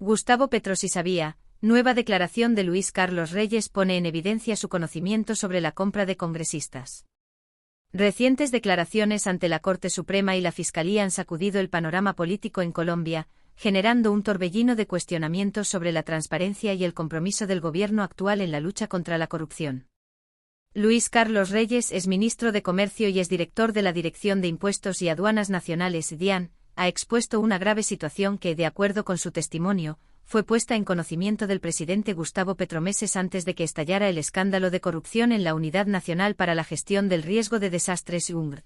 Gustavo Petro sí sabía. Nueva declaración de Luis Carlos Reyes pone en evidencia su conocimiento sobre la compra de congresistas. Recientes declaraciones ante la Corte Suprema y la Fiscalía han sacudido el panorama político en Colombia, generando un torbellino de cuestionamientos sobre la transparencia y el compromiso del gobierno actual en la lucha contra la corrupción. Luis Carlos Reyes es ministro de Comercio y es director de la Dirección de Impuestos y Aduanas Nacionales DIAN, ha expuesto una grave situación que, de acuerdo con su testimonio, fue puesta en conocimiento del presidente Gustavo Petro meses antes de que estallara el escándalo de corrupción en la Unidad Nacional para la Gestión del Riesgo de Desastres UNGR.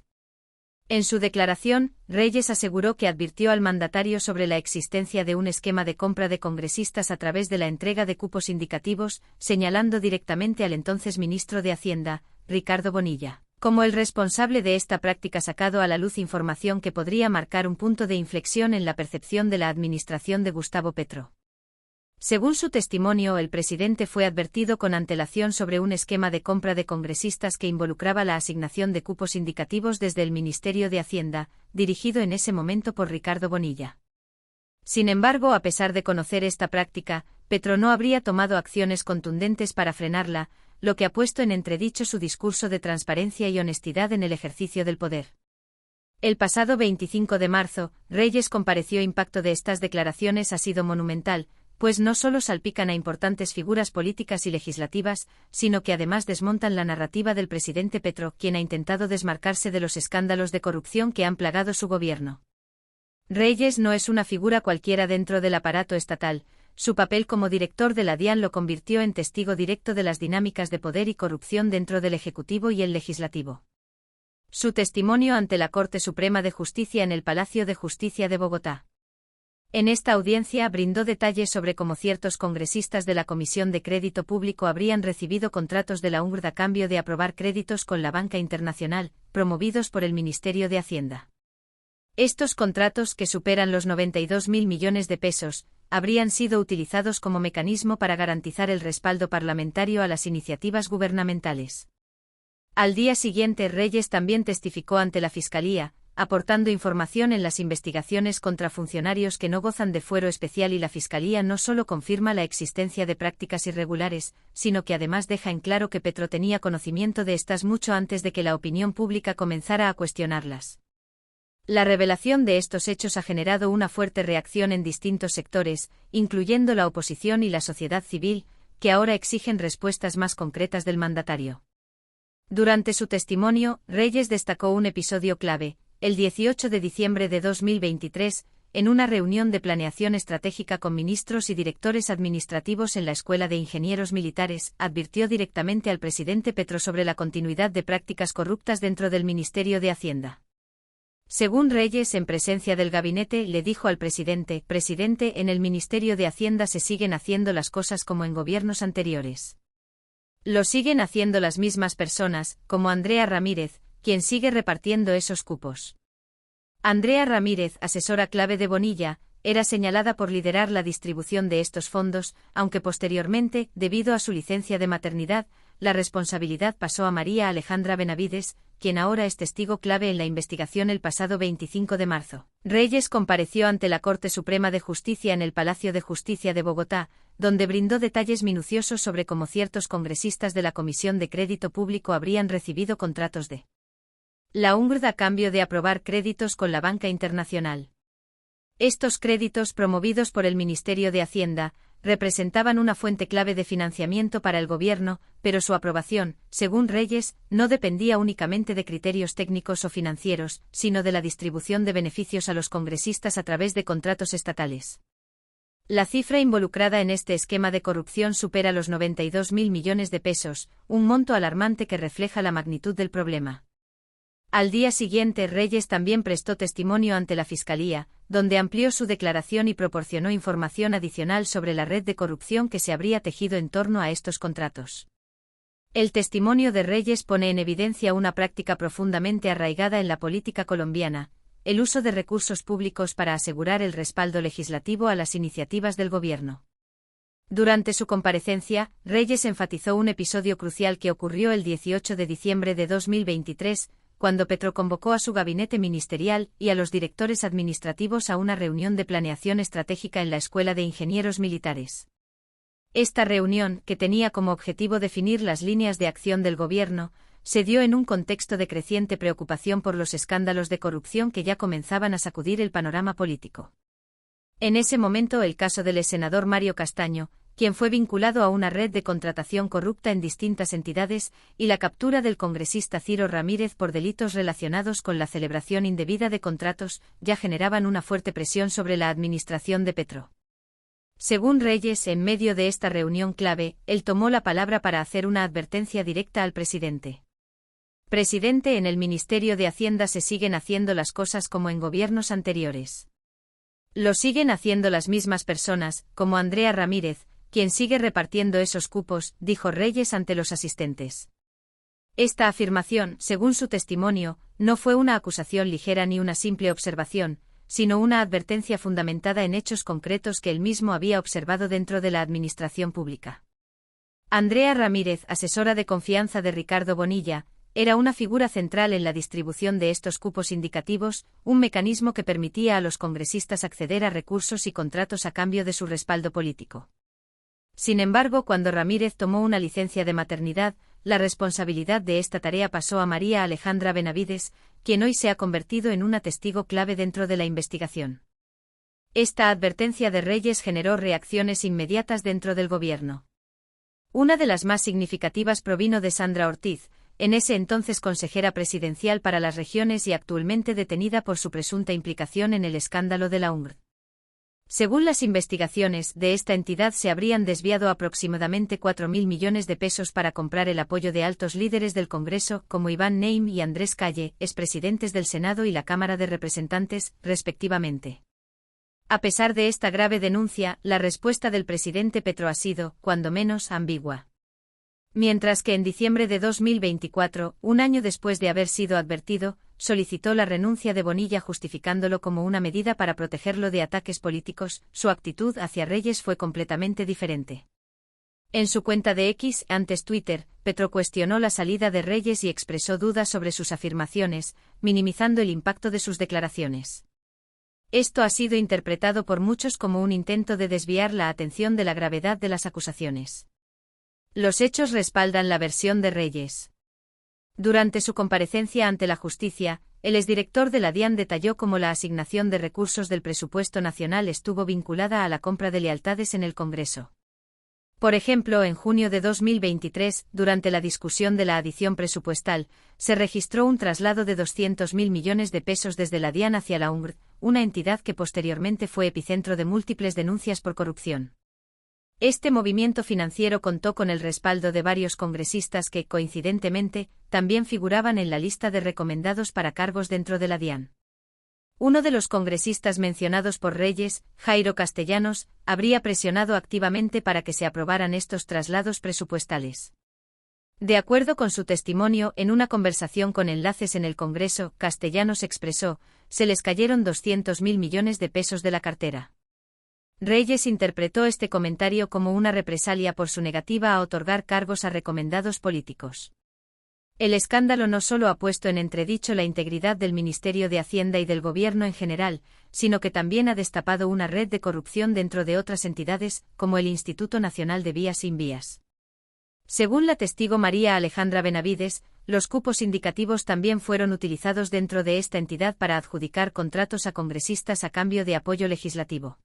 En su declaración, Reyes aseguró que advirtió al mandatario sobre la existencia de un esquema de compra de congresistas a través de la entrega de cupos indicativos, señalando directamente al entonces ministro de Hacienda, Ricardo Bonilla, como el responsable de esta práctica, sacado a la luz información que podría marcar un punto de inflexión en la percepción de la administración de Gustavo Petro. Según su testimonio, el presidente fue advertido con antelación sobre un esquema de compra de congresistas que involucraba la asignación de cupos indicativos desde el Ministerio de Hacienda, dirigido en ese momento por Ricardo Bonilla. Sin embargo, a pesar de conocer esta práctica, Petro no habría tomado acciones contundentes para frenarla, lo que ha puesto en entredicho su discurso de transparencia y honestidad en el ejercicio del poder. El pasado 25 de marzo, Reyes compareció. El impacto de estas declaraciones ha sido monumental, pues no solo salpican a importantes figuras políticas y legislativas, sino que además desmontan la narrativa del presidente Petro, quien ha intentado desmarcarse de los escándalos de corrupción que han plagado su gobierno. Reyes no es una figura cualquiera dentro del aparato estatal. Su papel como director de la DIAN lo convirtió en testigo directo de las dinámicas de poder y corrupción dentro del Ejecutivo y el Legislativo. Su testimonio ante la Corte Suprema de Justicia en el Palacio de Justicia de Bogotá. En esta audiencia brindó detalles sobre cómo ciertos congresistas de la Comisión de Crédito Público habrían recibido contratos de la UNGR a cambio de aprobar créditos con la banca internacional, promovidos por el Ministerio de Hacienda. Estos contratos, que superan los 92.000 millones de pesos, habrían sido utilizados como mecanismo para garantizar el respaldo parlamentario a las iniciativas gubernamentales. Al día siguiente, Reyes también testificó ante la Fiscalía, aportando información en las investigaciones contra funcionarios que no gozan de fuero especial, y la Fiscalía no solo confirma la existencia de prácticas irregulares, sino que además deja en claro que Petro tenía conocimiento de estas mucho antes de que la opinión pública comenzara a cuestionarlas. La revelación de estos hechos ha generado una fuerte reacción en distintos sectores, incluyendo la oposición y la sociedad civil, que ahora exigen respuestas más concretas del mandatario. Durante su testimonio, Reyes destacó un episodio clave. El 18 de diciembre de 2023, en una reunión de planeación estratégica con ministros y directores administrativos en la Escuela de Ingenieros Militares, advirtió directamente al presidente Petro sobre la continuidad de prácticas corruptas dentro del Ministerio de Hacienda. Según Reyes, en presencia del gabinete, le dijo al presidente: «Presidente, en el Ministerio de Hacienda se siguen haciendo las cosas como en gobiernos anteriores. Lo siguen haciendo las mismas personas, como Andrea Ramírez, quien sigue repartiendo esos cupos». Andrea Ramírez, asesora clave de Bonilla, era señalada por liderar la distribución de estos fondos, aunque posteriormente, debido a su licencia de maternidad, la responsabilidad pasó a María Alejandra Benavides, quien ahora es testigo clave en la investigación. El pasado 25 de marzo, Reyes compareció ante la Corte Suprema de Justicia en el Palacio de Justicia de Bogotá, donde brindó detalles minuciosos sobre cómo ciertos congresistas de la Comisión de Crédito Público habrían recibido contratos de la UNGR a cambio de aprobar créditos con la banca internacional. Estos créditos, promovidos por el Ministerio de Hacienda, representaban una fuente clave de financiamiento para el gobierno, pero su aprobación, según Reyes, no dependía únicamente de criterios técnicos o financieros, sino de la distribución de beneficios a los congresistas a través de contratos estatales. La cifra involucrada en este esquema de corrupción supera los 92.000 millones de pesos, un monto alarmante que refleja la magnitud del problema. Al día siguiente, Reyes también prestó testimonio ante la Fiscalía, donde amplió su declaración y proporcionó información adicional sobre la red de corrupción que se habría tejido en torno a estos contratos. El testimonio de Reyes pone en evidencia una práctica profundamente arraigada en la política colombiana: el uso de recursos públicos para asegurar el respaldo legislativo a las iniciativas del gobierno. Durante su comparecencia, Reyes enfatizó un episodio crucial que ocurrió el 18 de diciembre de 2023, cuando Petro convocó a su gabinete ministerial y a los directores administrativos a una reunión de planeación estratégica en la Escuela de Ingenieros Militares. Esta reunión, que tenía como objetivo definir las líneas de acción del gobierno, se dio en un contexto de creciente preocupación por los escándalos de corrupción que ya comenzaban a sacudir el panorama político. En ese momento el caso del exsenador Mario Castaño, quien fue vinculado a una red de contratación corrupta en distintas entidades, y la captura del congresista Ciro Ramírez por delitos relacionados con la celebración indebida de contratos, ya generaban una fuerte presión sobre la administración de Petro. Según Reyes, en medio de esta reunión clave, él tomó la palabra para hacer una advertencia directa al presidente. Presidente, en el Ministerio de Hacienda se siguen haciendo las cosas como en gobiernos anteriores. Lo siguen haciendo las mismas personas, como Andrea Ramírez, quien sigue repartiendo esos cupos, dijo Reyes ante los asistentes. Esta afirmación, según su testimonio, no fue una acusación ligera ni una simple observación, sino una advertencia fundamentada en hechos concretos que él mismo había observado dentro de la administración pública. Andrea Ramírez, asesora de confianza de Ricardo Bonilla, era una figura central en la distribución de estos cupos indicativos, un mecanismo que permitía a los congresistas acceder a recursos y contratos a cambio de su respaldo político. Sin embargo, cuando Ramírez tomó una licencia de maternidad, la responsabilidad de esta tarea pasó a María Alejandra Benavides, quien hoy se ha convertido en una testigo clave dentro de la investigación. Esta advertencia de Reyes generó reacciones inmediatas dentro del gobierno. Una de las más significativas provino de Sandra Ortiz, en ese entonces consejera presidencial para las regiones y actualmente detenida por su presunta implicación en el escándalo de la UNGR. Según las investigaciones, de esta entidad se habrían desviado aproximadamente 4.000 millones de pesos para comprar el apoyo de altos líderes del Congreso, como Iván Neim y Andrés Calle, expresidentes del Senado y la Cámara de Representantes, respectivamente. A pesar de esta grave denuncia, la respuesta del presidente Petro ha sido, cuando menos, ambigua. Mientras que en diciembre de 2024, un año después de haber sido advertido, solicitó la renuncia de Bonilla justificándolo como una medida para protegerlo de ataques políticos, su actitud hacia Reyes fue completamente diferente. En su cuenta de X, antes Twitter, Petro cuestionó la salida de Reyes y expresó dudas sobre sus afirmaciones, minimizando el impacto de sus declaraciones. Esto ha sido interpretado por muchos como un intento de desviar la atención de la gravedad de las acusaciones. Los hechos respaldan la versión de Reyes. Durante su comparecencia ante la justicia, el exdirector de la DIAN detalló cómo la asignación de recursos del presupuesto nacional estuvo vinculada a la compra de lealtades en el Congreso. Por ejemplo, en junio de 2023, durante la discusión de la adición presupuestal, se registró un traslado de 200.000 millones de pesos desde la DIAN hacia la UNGR, una entidad que posteriormente fue epicentro de múltiples denuncias por corrupción. Este movimiento financiero contó con el respaldo de varios congresistas que, coincidentemente, también figuraban en la lista de recomendados para cargos dentro de la DIAN. Uno de los congresistas mencionados por Reyes, Jairo Castellanos, habría presionado activamente para que se aprobaran estos traslados presupuestales. De acuerdo con su testimonio, en una conversación con enlaces en el Congreso, Castellanos expresó: se les cayeron 200.000 millones de pesos de la cartera. Reyes interpretó este comentario como una represalia por su negativa a otorgar cargos a recomendados políticos. El escándalo no solo ha puesto en entredicho la integridad del Ministerio de Hacienda y del Gobierno en general, sino que también ha destapado una red de corrupción dentro de otras entidades, como el Instituto Nacional de Vías Sin Vías. Según la testigo María Alejandra Benavides, los cupos indicativos también fueron utilizados dentro de esta entidad para adjudicar contratos a congresistas a cambio de apoyo legislativo.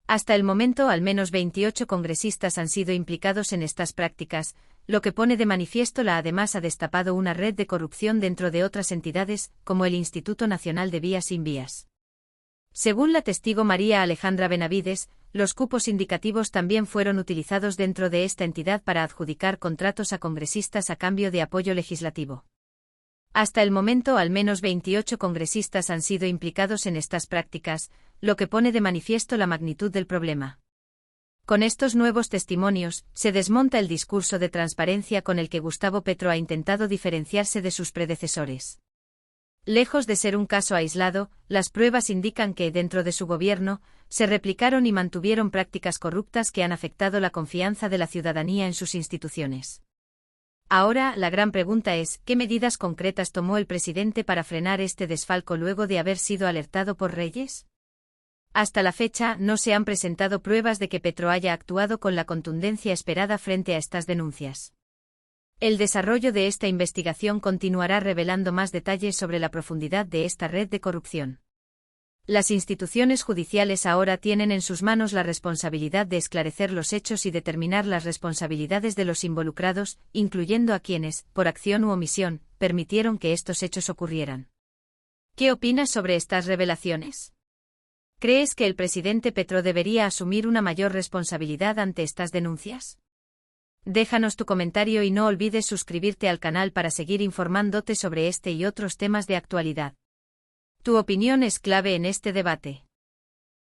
Hasta el momento, al menos 28 congresistas han sido implicados en estas prácticas, lo que pone de manifiesto además ha destapado una red de corrupción dentro de otras entidades, como el Instituto Nacional de Vías Sin Vías. Según la testigo María Alejandra Benavides, los cupos indicativos también fueron utilizados dentro de esta entidad para adjudicar contratos a congresistas a cambio de apoyo legislativo. Hasta el momento, al menos 28 congresistas han sido implicados en estas prácticas, lo que pone de manifiesto la magnitud del problema. Con estos nuevos testimonios, se desmonta el discurso de transparencia con el que Gustavo Petro ha intentado diferenciarse de sus predecesores. Lejos de ser un caso aislado, las pruebas indican que, dentro de su gobierno, se replicaron y mantuvieron prácticas corruptas que han afectado la confianza de la ciudadanía en sus instituciones. Ahora, la gran pregunta es, ¿qué medidas concretas tomó el presidente para frenar este desfalco luego de haber sido alertado por Reyes? Hasta la fecha, no se han presentado pruebas de que Petro haya actuado con la contundencia esperada frente a estas denuncias. El desarrollo de esta investigación continuará revelando más detalles sobre la profundidad de esta red de corrupción. Las instituciones judiciales ahora tienen en sus manos la responsabilidad de esclarecer los hechos y determinar las responsabilidades de los involucrados, incluyendo a quienes, por acción u omisión, permitieron que estos hechos ocurrieran. ¿Qué opinas sobre estas revelaciones? ¿Crees que el presidente Petro debería asumir una mayor responsabilidad ante estas denuncias? Déjanos tu comentario y no olvides suscribirte al canal para seguir informándote sobre este y otros temas de actualidad. Tu opinión es clave en este debate.